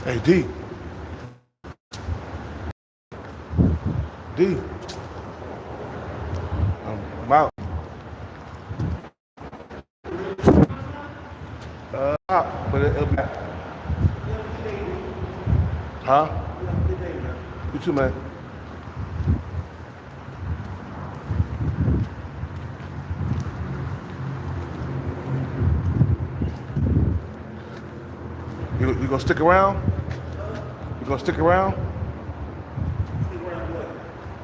Hey, D. D. I'm out. Out, but it'll be. Huh? You too, man. You gonna stick around? You gonna stick around?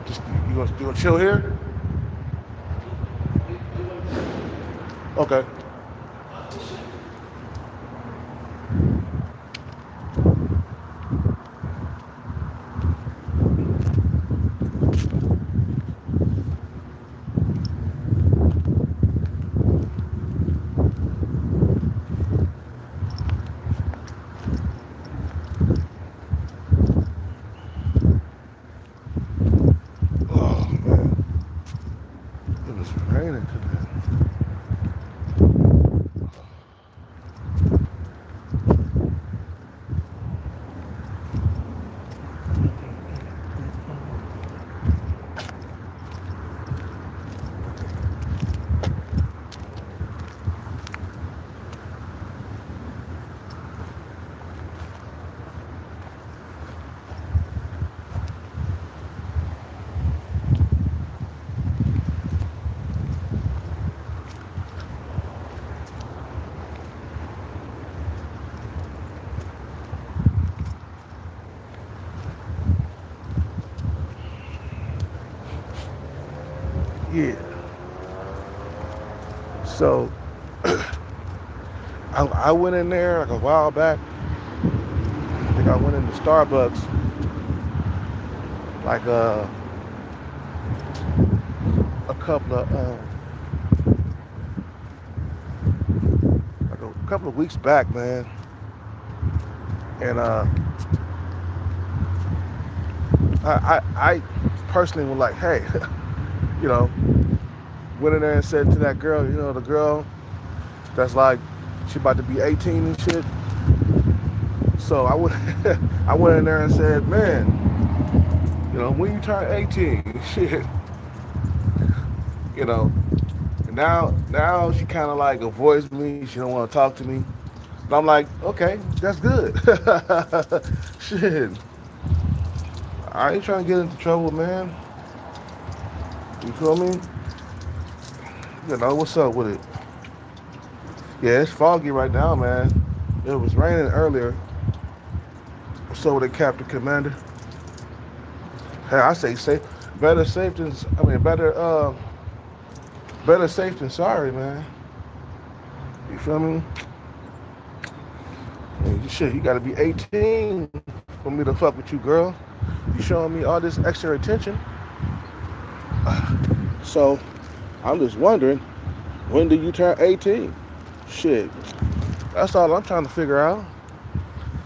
Just you gonna chill here? Okay. Oh man, it was raining today. Yeah. So I went in there like a while back. I think I went into Starbucks like a couple of like a couple of weeks back, man. And I personally was like, hey, you know, went in there and said to that girl, the girl that's like she about to be 18 and shit. So I went I went in there and said, man, when you turn 18, shit, you know. And now she kind of like avoids me. She don't want to talk to me. And I'm like, okay, that's good. Shit, I ain't trying to get into trouble, man. You feel me? What's up with it? Yeah, it's foggy right now, man. It was raining earlier. What's up with it, Captain Commander? Hey, I say safe. Better safe than better safe than sorry, man. You feel me? Hey, shit, you gotta be 18 for me to fuck with you, girl. You showing me all this extra attention. So I'm just wondering, when do you turn 18? Shit, that's all I'm trying to figure out.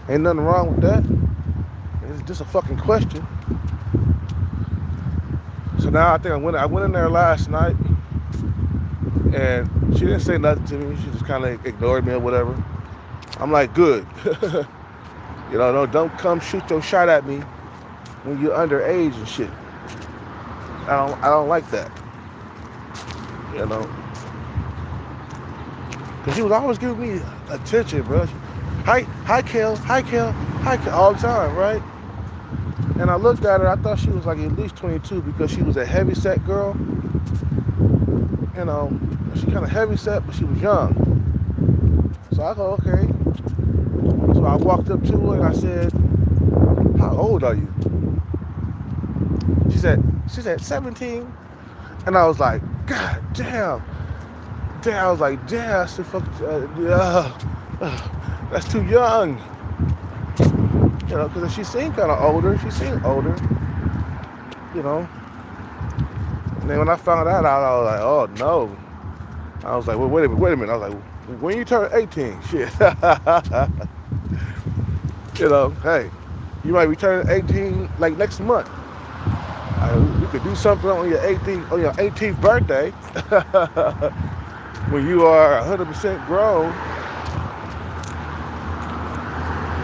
Ain't nothing wrong with that. It's just a fucking question. So now I went in there last night, and she didn't say nothing to me. She just kind of ignored me or whatever. I'm like, good. No, don't come shoot your shot at me when you're underage and shit. I don't like that. You know, cause she was always giving me attention, bro. Hi, Kel, hi, Kel, hi, Kel, all the time, right? And I looked at her. I thought she was like at least 22 because she was a heavy set girl. You know, she kind of heavy set, but she was young. So I go, okay. So I walked up to her and I said, "How old are you?" She said 17. And I was like, God damn. I was like, damn. I said, fuck, that's too young. Because she seemed kind of older. She seemed older. And then when I found that out, I was like, oh no. I was like, well, wait a minute. I was like, when you turn 18, shit. Hey, you might be turning 18 like next month. We could do something on your 18th birthday when you are 100% grown.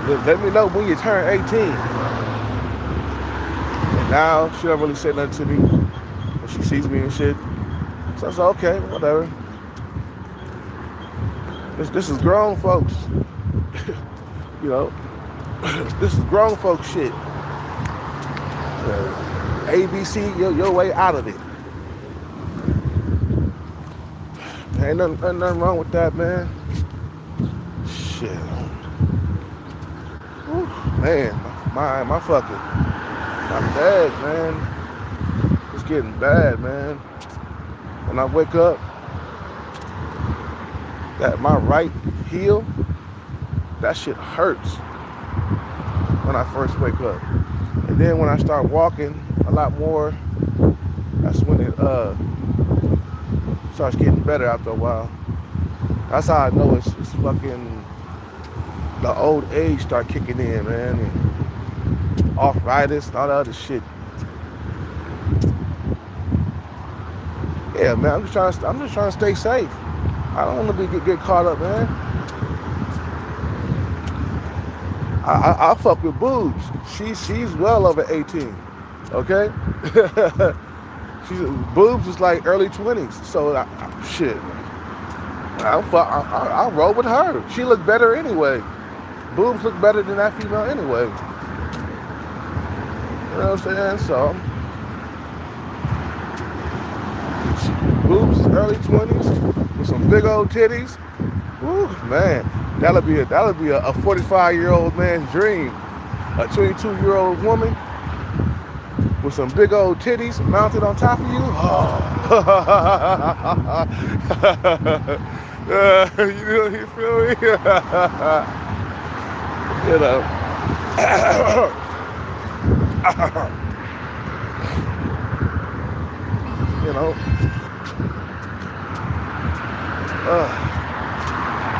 Let me know when you turn 18. And now she don't really say nothing to me when she sees me and shit. So I said, okay, whatever. This is grown folks. You know, this is grown folks shit. ABC, your way out of it. Ain't nothing wrong with that, man. Shit. Whew, man, my fucking, my bad, man. It's getting bad, man. When I wake up, that my right heel, that shit hurts when I first wake up. And then when I start walking a lot more, that's when it starts getting better after a while. That's how I know it's fucking the old age start kicking in, man. And arthritis and all that other shit. Yeah, man. I'm just trying to stay safe. I don't want to get caught up, man. I fuck with boobs. She's well over 18. Okay. Boobs is like early 20s. So shit, man. I'll roll with her. She look better anyway. Boobs look better than that female anyway. You know what I'm saying? So, boobs is early 20s with some big old titties. Woo, man, that'll be a 45-year-old man's dream. A 22-year-old woman with some big old titties mounted on top of you. Oh. You feel me? You know. You know.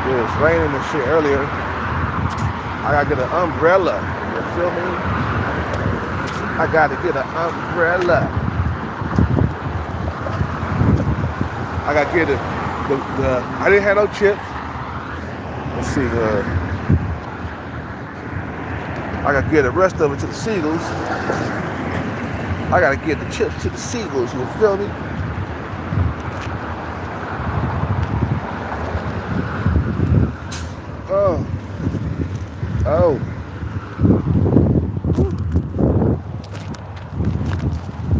It was raining and shit earlier. I gotta get an umbrella. You feel me? I gotta get an umbrella. I gotta get it. I didn't have no chips. Let's see. I gotta get the rest of it to the Seagulls. I gotta get the chips to the Seagulls. You feel me? Oh.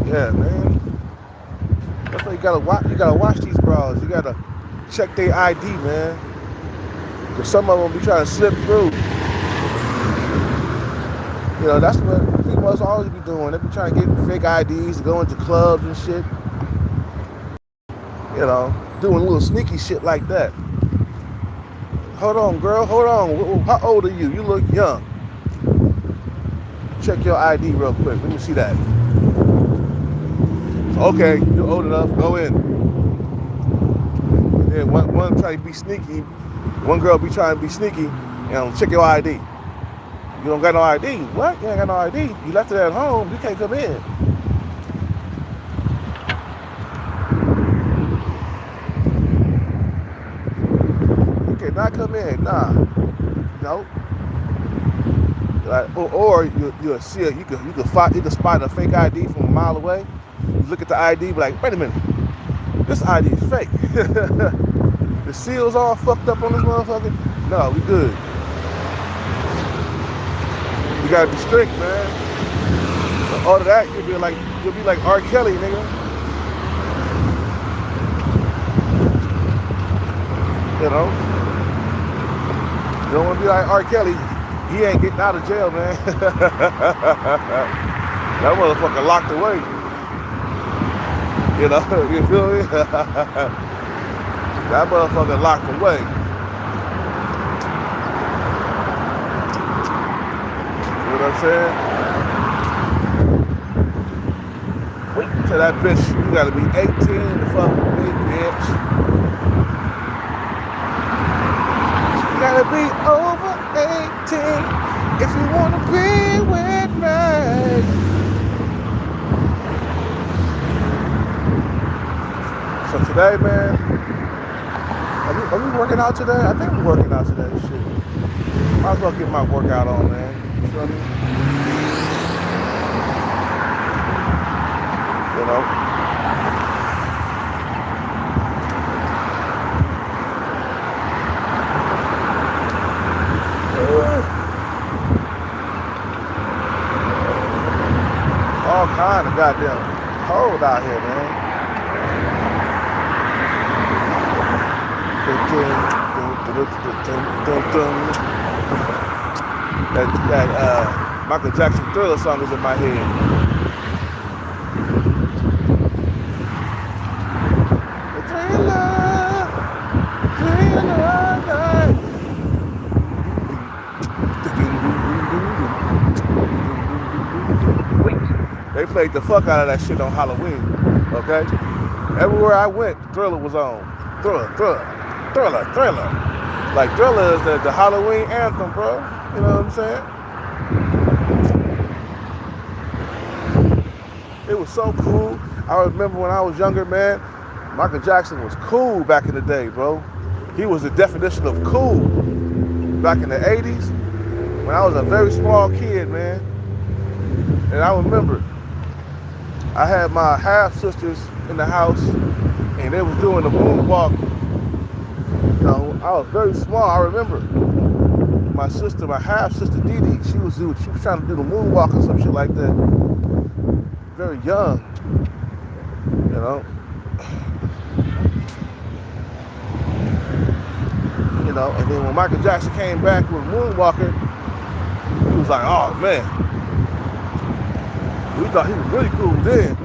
Yeah, man. That's why you gotta watch these bras. You gotta check their ID, man. Cause some of them be trying to slip through. You know, that's what females always be doing. They be trying to get fake IDs to go into clubs and shit. You know, doing little sneaky shit like that. Hold on, girl. Hold on. How old are you? You look young. Check your ID real quick. Let me see that. Okay, you're old enough. Go in. And then one try to be sneaky. One girl be trying to be sneaky. Check your ID. You don't got no ID. What? You ain't got no ID. You left it at home. You can't come in. You cannot come in. Nah. Nope. Like, or you'll see it. You can spot a fake ID from a mile away. You look at the ID, be like, wait a minute, this ID is fake. The seal's all fucked up on this motherfucker. No, we good. You gotta be strict, man. But all of that, you'll be like R. Kelly, nigga. You know? You don't wanna be like R. Kelly. He ain't getting out of jail, man. That motherfucker locked away. You know, you feel me? That motherfucker locked away. See what I'm saying? Wait till that bitch, you gotta be 18 to fuck with me, bitch. You gotta be over 18 if you wanna be with me. So today, man, are we working out today? I think we're working out today. Shit. Might as well get my workout on, man. You feel me? You know? All kind of goddamn cold out here, man. That Michael Jackson Thriller song is in my head. They played the fuck out of that shit on Halloween, okay? Everywhere I went, Thriller was on. Thriller. Like, Thriller is the Halloween anthem, bro. You know what I'm saying? It was so cool. I remember when I was younger, man, Michael Jackson was cool back in the day, bro. He was the definition of cool back in the 80s when I was a very small kid, man. And I remember I had my half-sisters in the house and they was doing the moonwalk. You know, I was very small. I remember my sister, my half-sister Dee Dee, she was trying to do the moonwalk or some shit like that. Very young, you know. You know, and then when Michael Jackson came back with Moonwalker, he was like, oh man. We thought he was really cool then.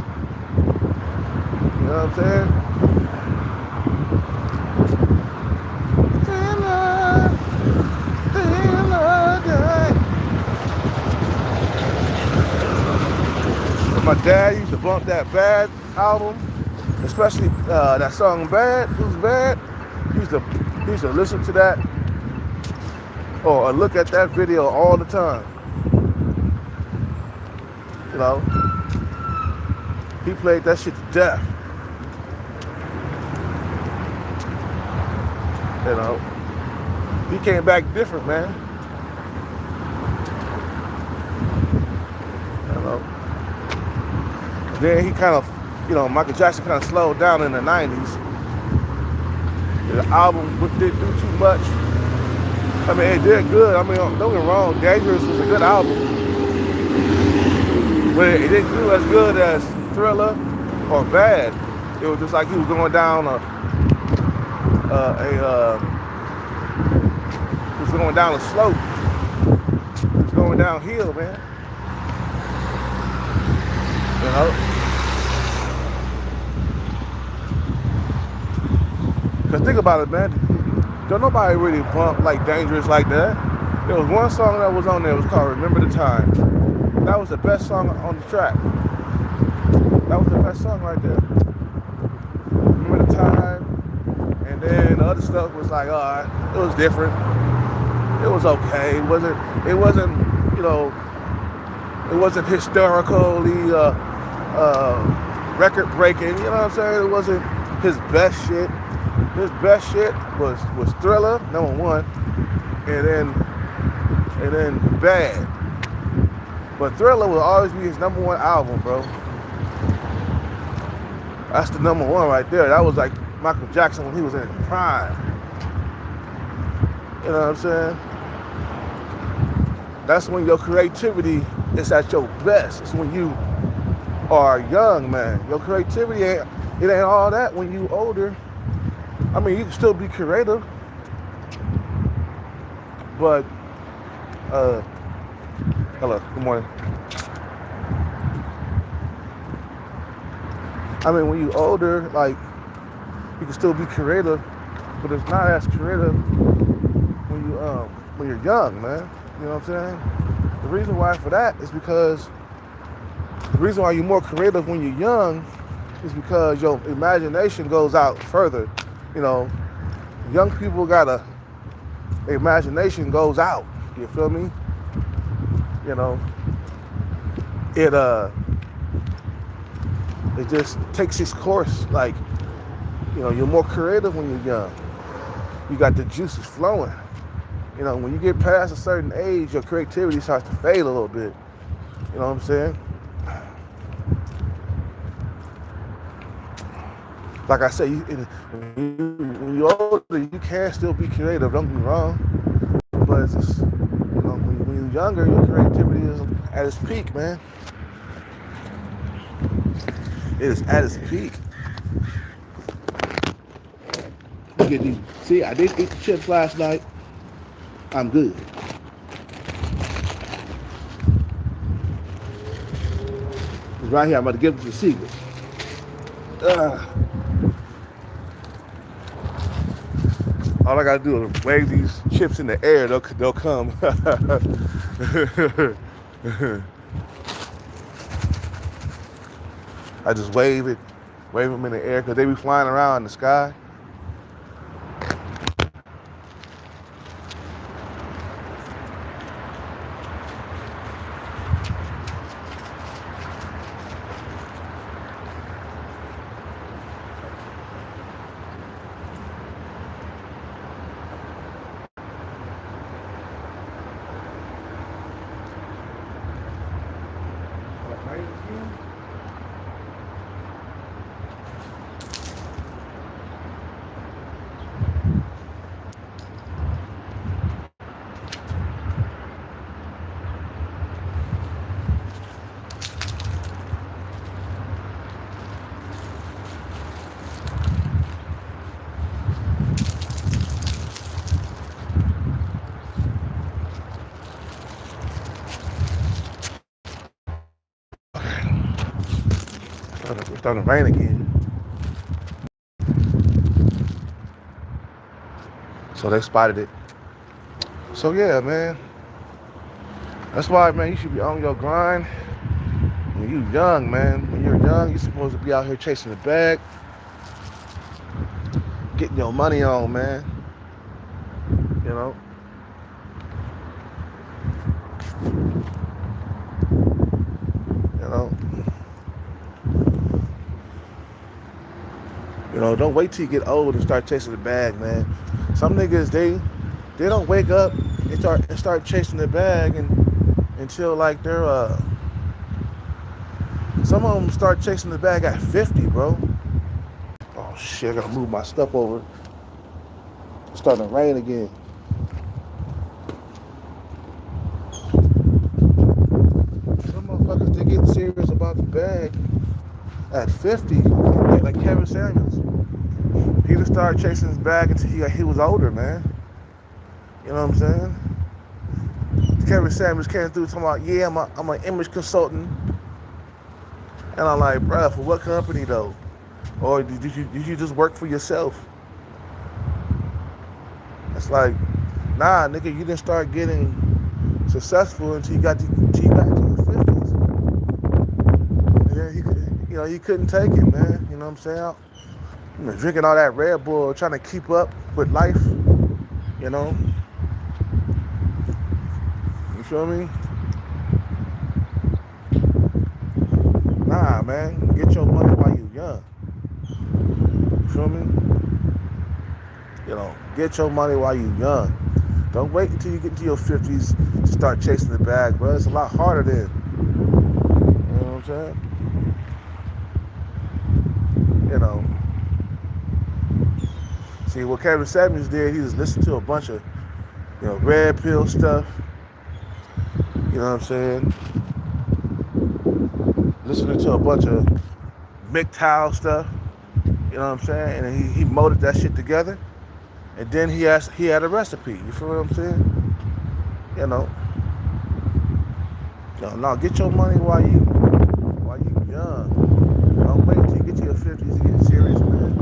You know what I'm saying? My dad used to bump that Bad album, especially that song Bad. It was Bad. He used to listen to that or look at that video all the time. You know, he played that shit to death. You know, he came back different, man. You know. Then he kind of, you know, Michael Jackson kind of slowed down in the 90s. The album didn't do too much. I mean, it did good. I mean, don't get me wrong, Dangerous was a good album. But it didn't do as good as Thriller or Bad. It was just like he was going down he was going down a slope. He was going downhill, man. You know? Cause think about it, man. Don't nobody really bump like Dangerous like that. There was one song that was on there. It was called "Remember the Time." That was the best song on the track. That was the best song right there. Remember the Time, and then the other stuff was like, alright, it was different. It was okay. It wasn't, you know, it wasn't historically record breaking. You know what I'm saying? It wasn't his best shit. His best shit was Thriller, number one, and then Bad. But Thriller will always be his number one album, bro. That's the number one right there. That was like Michael Jackson when he was in his prime. You know what I'm saying? That's when your creativity is at your best. It's when you are young, man. Your creativity ain't all that when you older. I mean, you can still be creative, but hello, good morning. I mean, when you older, like, you can still be creative, but it's not as creative when you're young, man. You know what I'm saying? The reason why for that is because the reason why you're more creative when you're young is because your imagination goes out further. You know, young people their imagination goes out. You feel me? You know, it just takes its course. Like, you know, you're more creative when you're young. You got the juices flowing. You know, when you get past a certain age, your creativity starts to fade a little bit. You know what I'm saying? Like I said, when you're older, you can still be creative. Don't get me wrong, but it's just, when you're younger, your creativity is at its peak, man. It is at its peak. Look at these. See, I did eat the chips last night. I'm good. It's right here. I'm about to give it to the secret. All I gotta do is wave these chips in the air. They'll come. I just wave them in the air because they be flying around in the sky. It's starting to rain again. So they spotted it. So yeah, man. That's why, man, you should be on your grind when you young, man. When you're young, you're supposed to be out here chasing the bag, getting your money on, man. You know. You know. Don't wait till you get old and start chasing the bag, man. Some niggas they don't wake up and start chasing the bag until like they're some of them start chasing the bag at 50, bro. Oh shit, I gotta move my stuff over. It's starting to rain again. Some motherfuckers, they get serious about the bag at 50, like Kevin Samuels. He just started chasing his bag until he was older, man. You know what I'm saying? Kevin Samuels came through talking about, yeah, I'm an image consultant. And I'm like, bruh, for what company though? Or did you just work for yourself? It's like, nah, nigga, you didn't start getting successful until you got to your 50s. And then he couldn't take it, man. You know what I'm saying? Drinking all that Red Bull, trying to keep up with life, you know? You feel me? Nah, man, get your money while you young. You feel me? Get your money while you young. Don't wait until you get into your 50s to start chasing the bag, bro. It's a lot harder then. You know what I'm saying? See, what Kevin Samuels did, he just listened to a bunch of, red pill stuff. You know what I'm saying? Listening to a bunch of MGTOW stuff. You know what I'm saying? And he molded that shit together. And then he had a recipe. You feel what I'm saying? No, get your money while you young. Don't wait till you get to your 50s to get serious, man.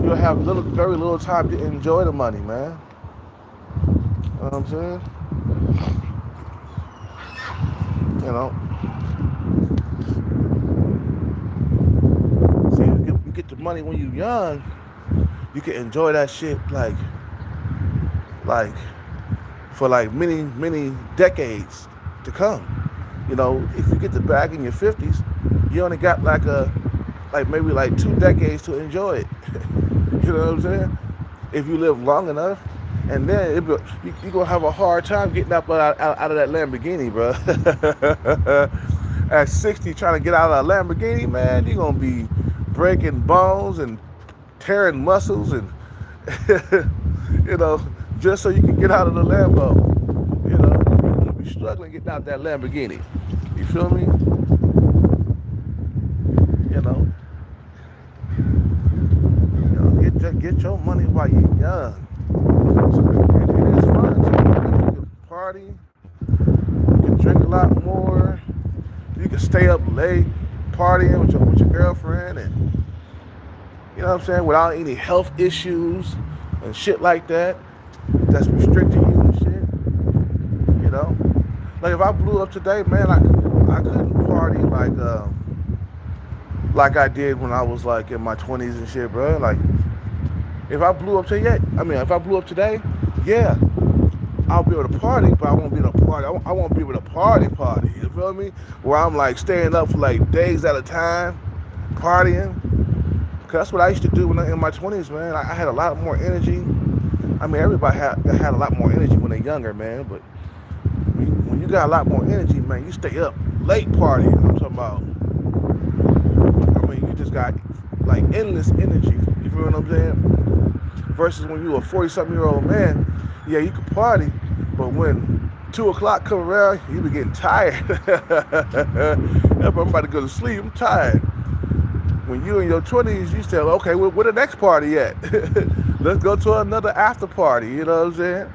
You'll have very little time to enjoy the money, man. You know what I'm saying? See, you get the money when you're young, you can enjoy that shit like for like many decades to come. If you get the bag in your 50s, you only got maybe 2 decades to enjoy it. You know what I'm saying? If you live long enough, and then you're gonna have a hard time getting up out of that Lamborghini, bro. At 60, trying to get out of a Lamborghini, man, you're gonna be breaking bones and tearing muscles, and you know, just so you can get out of the Lambo. You know, you'll be struggling getting out that Lamborghini. You feel me? You know, get your money while you're young. So it is fun too. You can party, you can drink a lot more, you can stay up late partying with your girlfriend, and you know what I'm saying, without any health issues and shit like that that's restricting you and shit. You know, like if I blew up today, man, I couldn't party like I did when I was like in my 20s and shit, bro. Like if I blew up today, if I blew up today, yeah, I'll be able to party, but I won't be able to party. I won't be able to party. You feel me? Where I'm like staying up for like days at a time, partying. Cause that's what I used to do when in my 20s, man. I had a lot more energy. I mean, everybody had a lot more energy when they're younger, man. But when you got a lot more energy, man, you stay up late partying. I'm talking about. I mean, you just got like endless energy. You feel what I'm saying? Versus when you a 40-something-year-old man, yeah, you can party, but when 2 o'clock come around, you be getting tired. I'm about to go to sleep. I'm tired. When you in your 20s, you say, okay, where the next party at? Let's go to another after party. You know what I'm saying?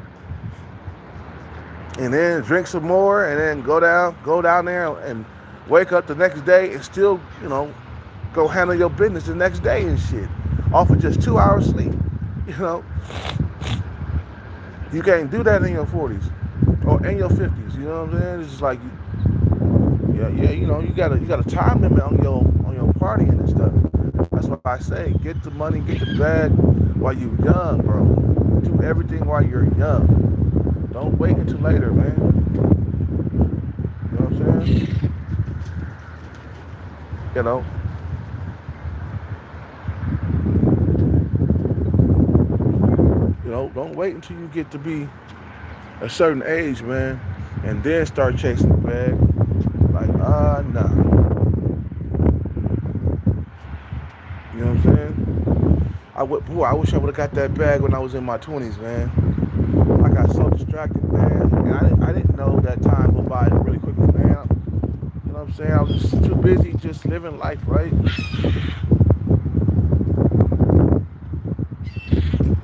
And then drink some more, and then go down there, and wake up the next day and still, go handle your business the next day and shit, off of just 2 hours sleep. You know, you can't do that in your 40s or in your 50s. You know what I'm saying? It's just like, you got a time limit on your partying and stuff. That's why I say, get the money, get the bag while you're young, bro. Do everything while you're young. Don't wait until later, man. You know what I'm saying? You know. Don't wait until you get to be a certain age, man, and then start chasing the bag. Like, nah. You know what I'm saying? I wish I would have got that bag when I was in my 20s, man. I got so distracted, man, and I didn't know that time went by really quickly, man. You know what I'm saying? I was just too busy just living life, right?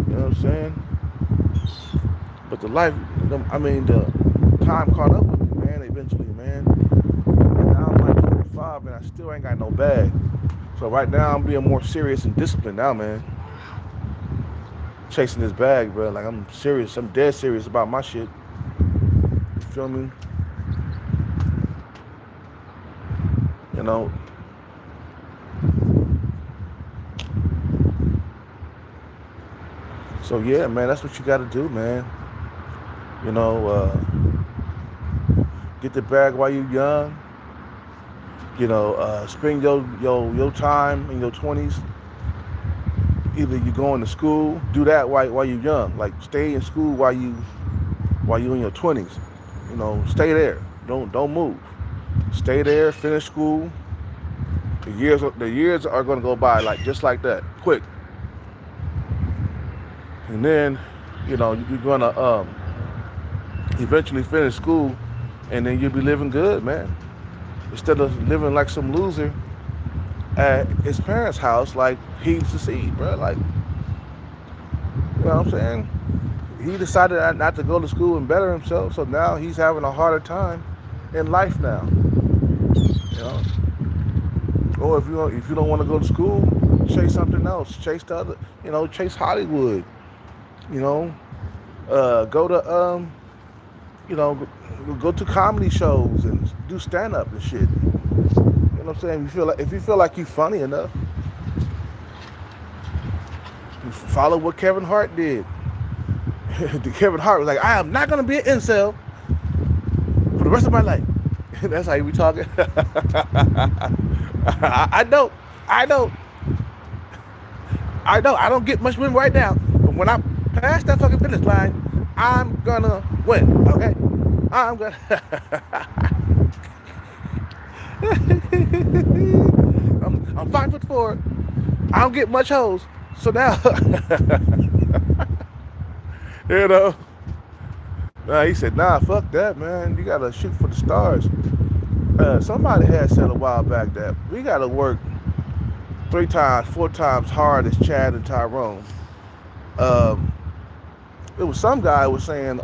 You know what I'm saying? But the time caught up with me, man, eventually, man. And now I'm like 25 and I still ain't got no bag. So right now I'm being more serious and disciplined now, man. Chasing this bag, bro. Like I'm serious. I'm dead serious about my shit. You feel me? You know. So yeah, man, that's what you gotta do, man. You know, get the bag while you're young. Spend your time in your 20s. Either you going to school, do that while you're young. Like stay in school while you in your 20s. Stay there. Don't move. Stay there. Finish school. The years are gonna go by just like that, quick. And then, you're gonna eventually finish school, and then you'll be living good, man. Instead of living like some loser at his parents' house, like he used to see, bro. Like, you know what I'm saying? He decided not to go to school and better himself, so now he's having a harder time in life now. You know? Or if you don't want to go to school, chase something else. Chase the other, chase Hollywood. Go to go to comedy shows and do stand up and shit. You know what I'm saying? If you feel like you're funny enough, you follow what Kevin Hart did. Kevin Hart was like, I am not gonna be an incel for the rest of my life. That's how you be talking. I know. I know I don't get much win right now, but when I pass that fucking finish line, I'm gonna win. Okay, I'm gonna. I'm 5'4". I don't get much hoes, so now, you know. He said, "Nah, fuck that, man. You gotta shoot for the stars." Somebody had said a while back that we gotta work 3 times, 4 times hard as Chad and Tyrone. Um, it was some guy was saying,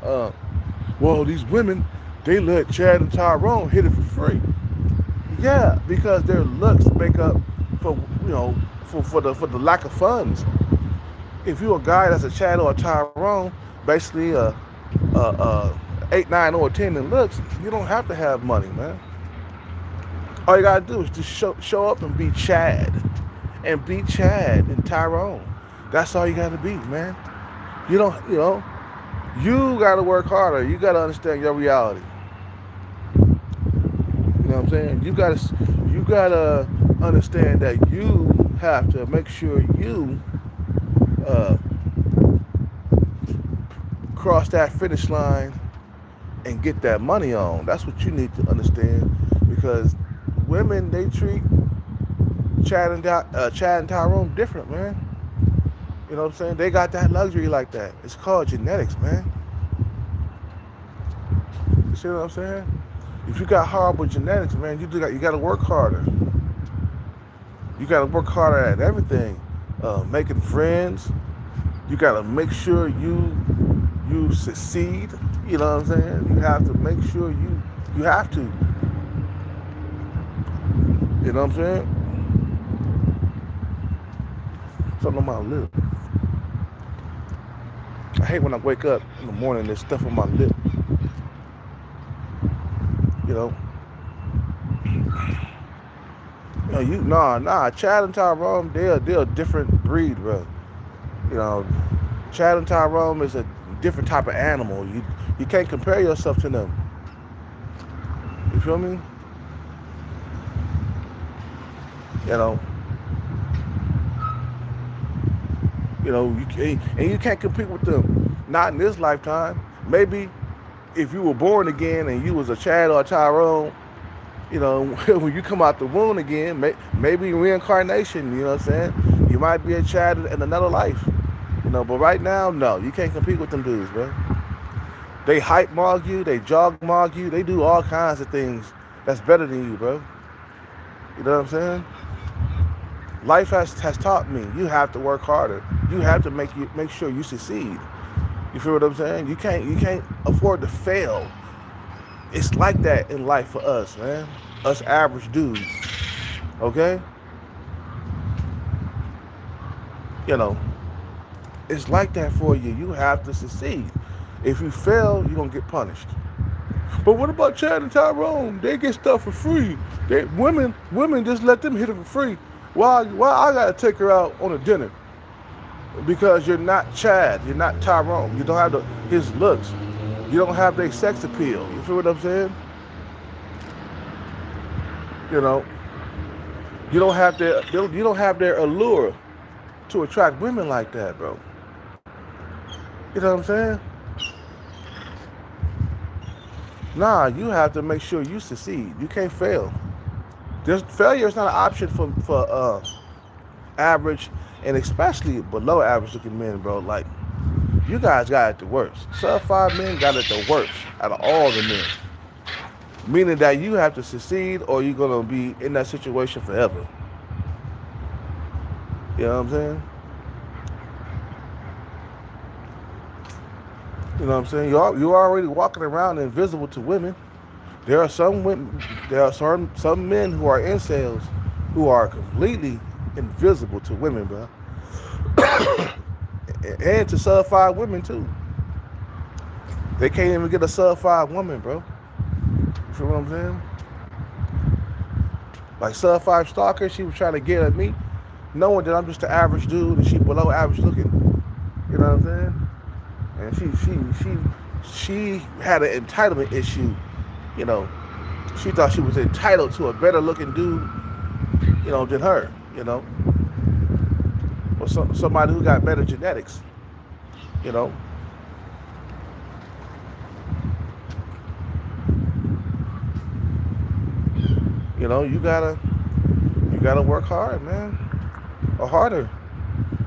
"Well, these women, they let Chad and Tyrone hit it for free." Yeah, because their looks make up for for the lack of funds. If you're a guy that's a Chad or a Tyrone, basically a 8, 9, or 10 in looks, you don't have to have money, man. All you gotta do is just show up and be Chad, and be Chad and Tyrone. That's all you gotta be, man. You don't, you gotta work harder. You gotta understand your reality. You know what I'm saying? You gotta understand that you have to make sure you uh, cross that finish line and get that money on. That's what you need to understand, because women, they treat Chad and Tyrone different, man. You know what I'm saying? They got that luxury like that. It's called genetics, man. You see what I'm saying? If you got horrible genetics, man, you got to work harder. You got to work harder at everything. Making friends. You got to make sure you succeed. You know what I'm saying? You have to make sure you have to. You know what I'm saying? Something on my lip. I hate when I wake up in the morning, there's stuff on my lip. You know? Chad and Tyrone, they're a different breed, bro. You know, Chad and Tyrone is a different type of animal. You can't compare yourself to them. You feel me? You know, you can't compete with them. Not in this lifetime. Maybe if you were born again and you was a Chad or a Tyrone, when you come out the womb again, maybe reincarnation, you know what I'm saying? You might be a Chad in another life, but right now, no, you can't compete with them dudes, bro. They hype mog you, they jog mog you, they do all kinds of things that's better than you, bro. You know what I'm saying? Life has taught me you have to work harder. You have to make sure you succeed. You feel what I'm saying? You can't afford to fail. It's like that in life for us, man. Us average dudes. Okay? It's like that for you. You have to succeed. If you fail, you're gonna get punished. But what about Chad and Tyrone? They get stuff for free. Women just let them hit it for free. Why I gotta take her out on a dinner? Because you're not Chad, you're not Tyrone. You don't have his looks. You don't have their sex appeal. You feel what I'm saying? You don't have their allure to attract women like that, bro. You know what I'm saying? Nah, you have to make sure you succeed. You can't fail. Failure is not an option for average and especially below average looking men, bro. Like, you guys got it the worst. Sub-5 men got it the worst out of all the men. Meaning that you have to succeed or you're gonna be in that situation forever. You know what I'm saying? You know what I'm saying? You're already walking around invisible to women. There are some men who are incels who are completely invisible to women, bro. And to sub-5 women too. They can't even get a sub-5 woman, bro. You feel what I'm saying? Like sub-5 stalker, she was trying to get at me, knowing that I'm just an average dude and she below average looking. You know what I'm saying? And she had an entitlement issue. She thought she was entitled to a better looking dude, than her. somebody who got better genetics. You know, you gotta work hard, man, or harder.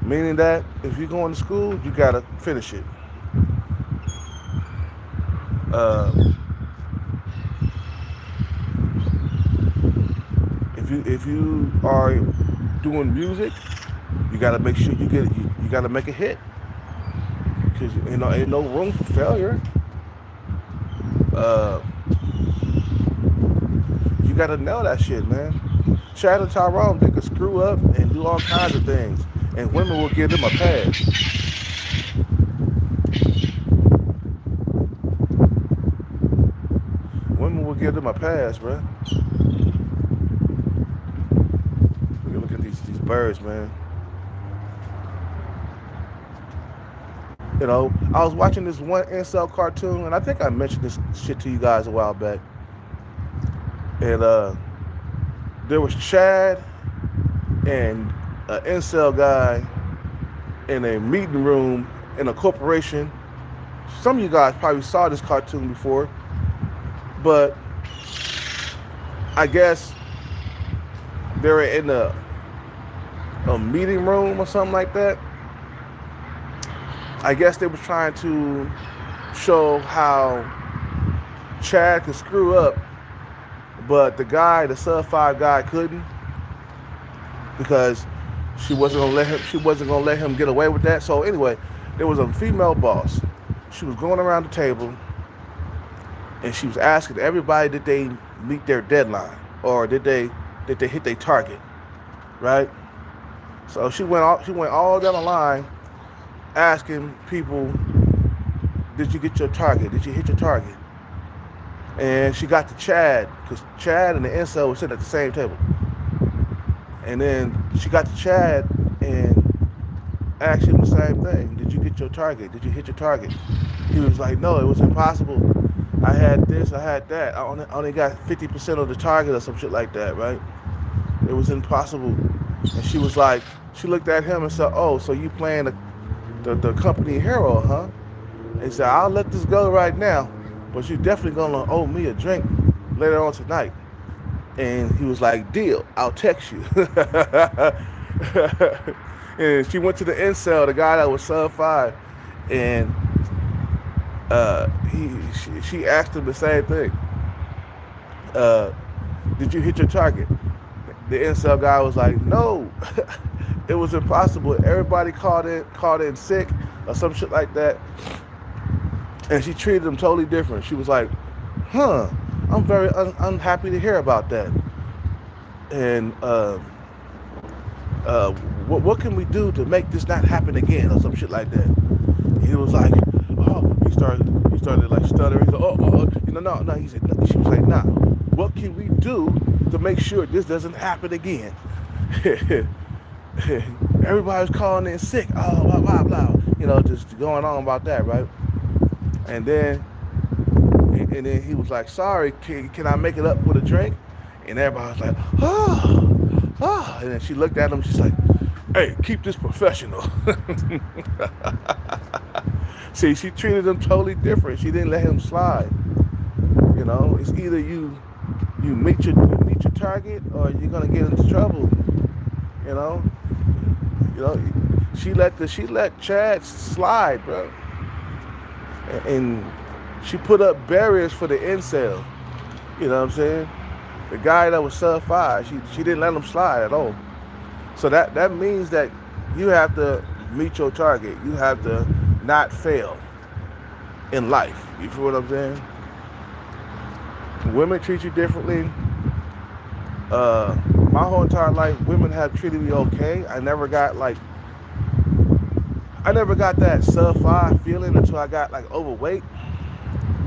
Meaning that if you're going to school, you gotta finish it. Uh, if you are doing music, you gotta make sure you gotta make a hit because ain't no room for failure. Uh, you gotta know that shit, man. Chad and Tyrone, they could screw up and do all kinds of things, and women will give them a pass. Women will give them a pass, bro. Look at these birds, man. I was watching this one incel cartoon, and I think I mentioned this shit to you guys a while back. And there was Chad and an incel guy in a meeting room in a corporation. Some of you guys probably saw this cartoon before, but I guess they were in a meeting room or something like that. I guess they was trying to show how Chad could screw up, but the sub five guy couldn't because she wasn't gonna let him get away with that. So anyway, there was a female boss. She was going around the table and she was asking everybody did they meet their deadline or did they hit their target, right? So she went all down the line asking people, did you get your target? Did you hit your target? And she got to Chad, because Chad and the incel were sitting at the same table. And then she got to Chad and asked him the same thing. Did you get your target? Did you hit your target? He was like, no, it was impossible. I had this, I had that. I only got 50% of the target or some shit like that, right? It was impossible. And she was like, she looked at him and said, oh, so you playing the company hero, huh? And he said, I'll let this go right now, but you're definitely gonna owe me a drink later on tonight. And he was like, deal, I'll text you. And she went to the incel, the guy that was sub 5, and she asked him the same thing. Did you hit your target? The incel guy was like, no, it was impossible. Everybody called in sick or some shit like that. And she treated him totally different. She was like, huh, I'm very unhappy to hear about that. And what can we do to make this not happen again or some shit like that? And he was like, oh, he started like stuttering. He said, no. He said, no. She was like, nah, what can we do to make sure this doesn't happen again? Everybody's calling in sick. Oh, blah, blah, blah. Just going on about that, right? And then he was like, sorry, can I make it up with a drink? And everybody was like, oh. And then she looked at him, she's like, hey, keep this professional. See, she treated him totally different. She didn't let him slide. It's either you meet your target or you're gonna get into trouble. You know, she let Chad slide, bro, and she put up barriers for the incel. You know what I'm saying? The guy that was sub 5, she didn't let him slide at all. So that means that you have to meet your target. You have to not fail in life. You feel what I'm saying? Women treat you differently. My whole entire life, women have treated me okay. I never got that sub 5 feeling until I got like overweight.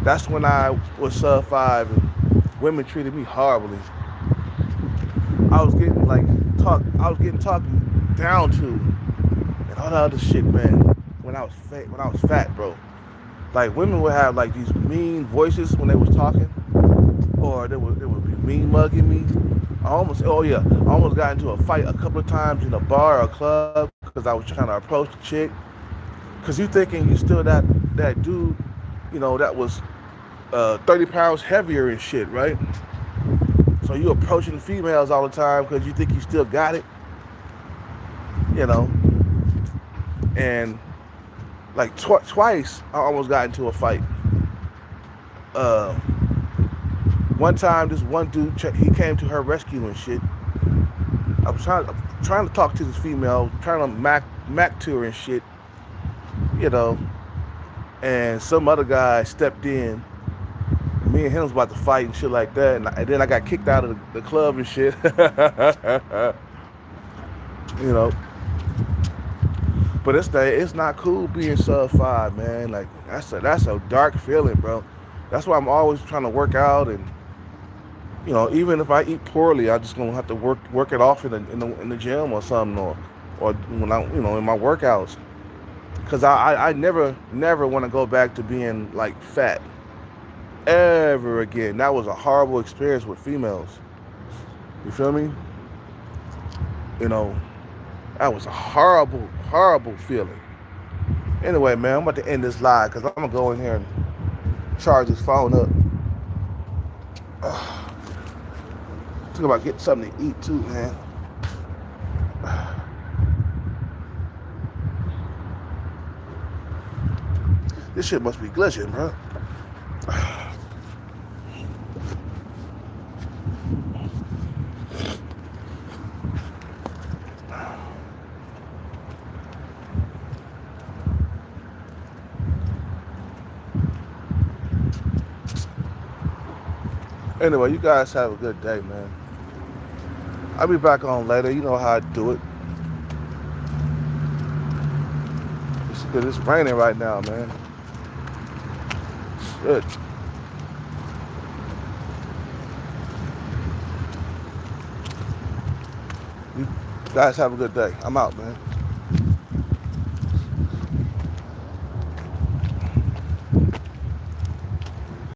That's when I was sub 5 and women treated me horribly. I was getting talked down to and all that other shit, man. When I was fat, bro. Like women would have like these mean voices when they was talking, or they would be mean mugging me, I almost got into a fight a couple of times in a bar or a club because I was trying to approach the chick. Because you thinking you still that dude, that was 30 pounds heavier and shit, right? So you approaching females all the time because you think you still got it, you know. And like twice, I almost got into a fight. Uh, One time, this one dude, he came to her rescue and shit. I was trying to talk to this female, trying to mac to her and shit, you know. And some other guy stepped in. Me and him was about to fight and shit like that. And then I got kicked out of the club and shit. you know. But it's not cool being sub 5, man. Like that's a dark feeling, bro. That's why I'm always trying to work out, and even if I eat poorly, I just gonna have to work it off in the gym or something, or when I in my workouts, because I never want to go back to being like fat ever again. That was a horrible experience with females. You feel me? You know, that was a horrible feeling. Anyway, man, I'm about to end this live because I'm gonna go in here and charge this phone up. Think about getting something to eat too, man. This shit must be glitching, bro. Anyway, you guys have a good day, man. I'll be back on later. You know how I do it. It's raining right now, man. Shit. You guys have a good day. I'm out, man.